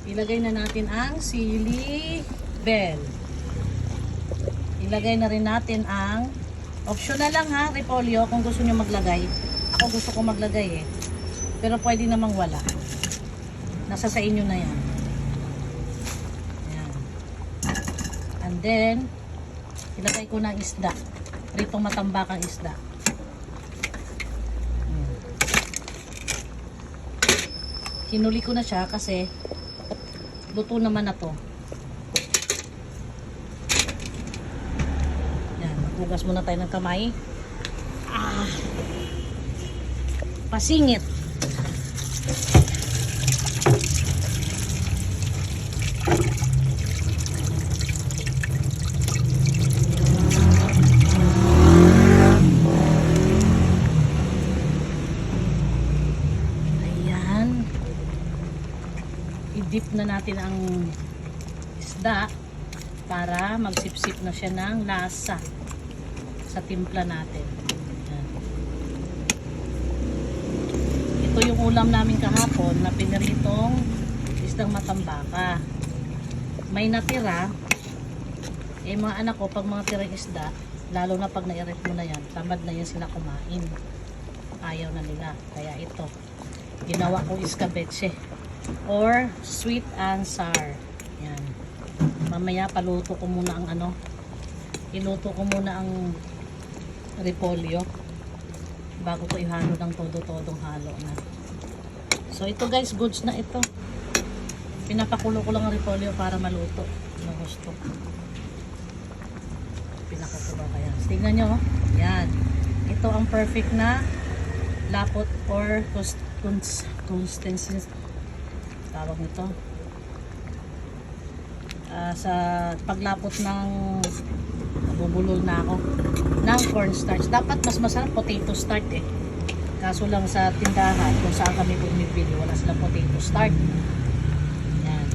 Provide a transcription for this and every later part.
ilagay na natin ang sili bell. Ilagay na rin natin ang optional lang ha, repolyo kung gusto nyo maglagay. Ako gusto ko maglagay eh. Pero pwede namang wala. Nasa sa inyo na yan. Ayan. And then, ilagay ko na ang isda. Ritong matambakang isda. Hinuli ko na siya kasi luto naman na to. Yan, maghugas muna tayo ng kamay. Pasingit. I-dip na natin ang isda para magsipsip na siya ng lasa sa timpla natin. Ayan. Ito yung ulam namin kahapon na piniritong isdang matambaka. May natira, eh mga anak ko pag mga tirang isda, lalo na pag nairit mo na yan, tamad na yan sila kumain. Ayaw na nila. Kaya ito, ginawa ko iskabetse or sweet and sour. Yan. Mamaya paluto ko muna ang ano. Iluto ko muna ang repolyo bago ko ihalo ng todo-todong halo na. So ito guys, goods na ito. Pinapakulo ko lang ang repolyo para maluto. Ang gusto. Pinakukulo kaya. Tingnan nyo. Yan. Ito ang perfect na lapot or consistency tawag nito sa paglapot ng bubulol na ako ng cornstarch. Dapat mas masarap potato starch eh, kaso lang sa tindahan kung saan kami bumibili wala silang potato starch. Yan,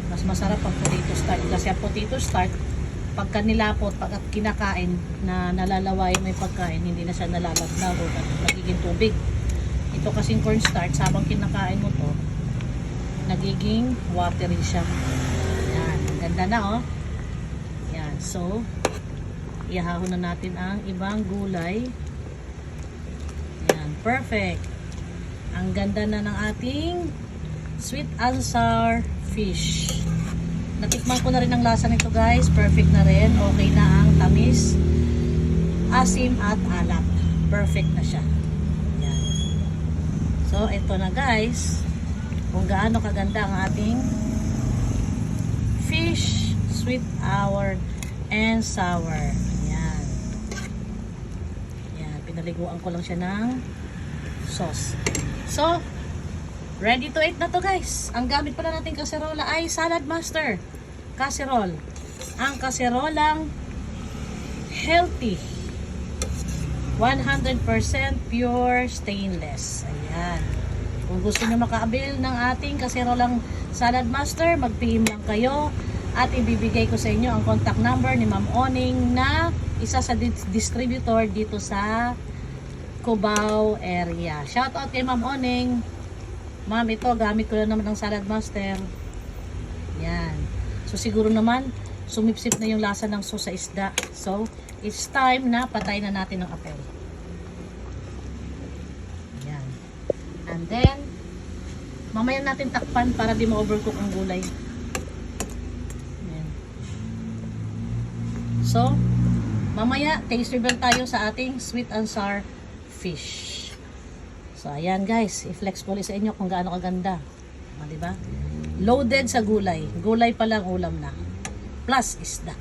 mas masarap ang potato starch kasi ang potato starch pagka nilapot, pagka kinakain na nalalaway may pagkain, hindi na siya nalalagnaw o nagiging tubig. Ito kasing cornstarch, habang kinakain mo to, nagiging watery siya. Yan, ang ganda na oh. Yan, so ihahon na natin ang ibang gulay. Yan, perfect. Ang ganda na ng ating sweet and sour fish. Natikman ko na rin ang lasa nito guys, perfect na rin. Okay na ang tamis, asim at alat. Perfect na siya. Yan. So ito na guys, kung gaano kaganda ang ating fish, sweet and sour. Yan. Yan, pinaliguan ko lang siya ng sauce. So ready to eat na to guys. Ang gamit pala natin kaserola ay Salad Master Casserole. Ang kaserolang healthy, 100% pure stainless. Ayan. Kung gusto nyo makaabil ng ating kaserolang Salad Master, mag-PM lang kayo at ibibigay ko sa inyo ang contact number ni Ma'am Oning na isa sa distributor dito sa Cubao area. Shoutout kay Ma'am Oning. Ma'am, ito gamit ko lang naman ng Salad Master. Yan. So siguro naman sumipsip na yung lasa ng sauce sa isda. So it's time na patay na natin ng apel. Yan. And then mamaya natin takpan para di ma-overcook ang gulay. Yan. So mamaya taste reveal tayo sa ating sweet and sour fish. So, ayan guys, i-flex ko ulit sa inyo kung gaano kaganda. Diba? Loaded sa gulay. Gulay pa lang ulam na. Plus isda.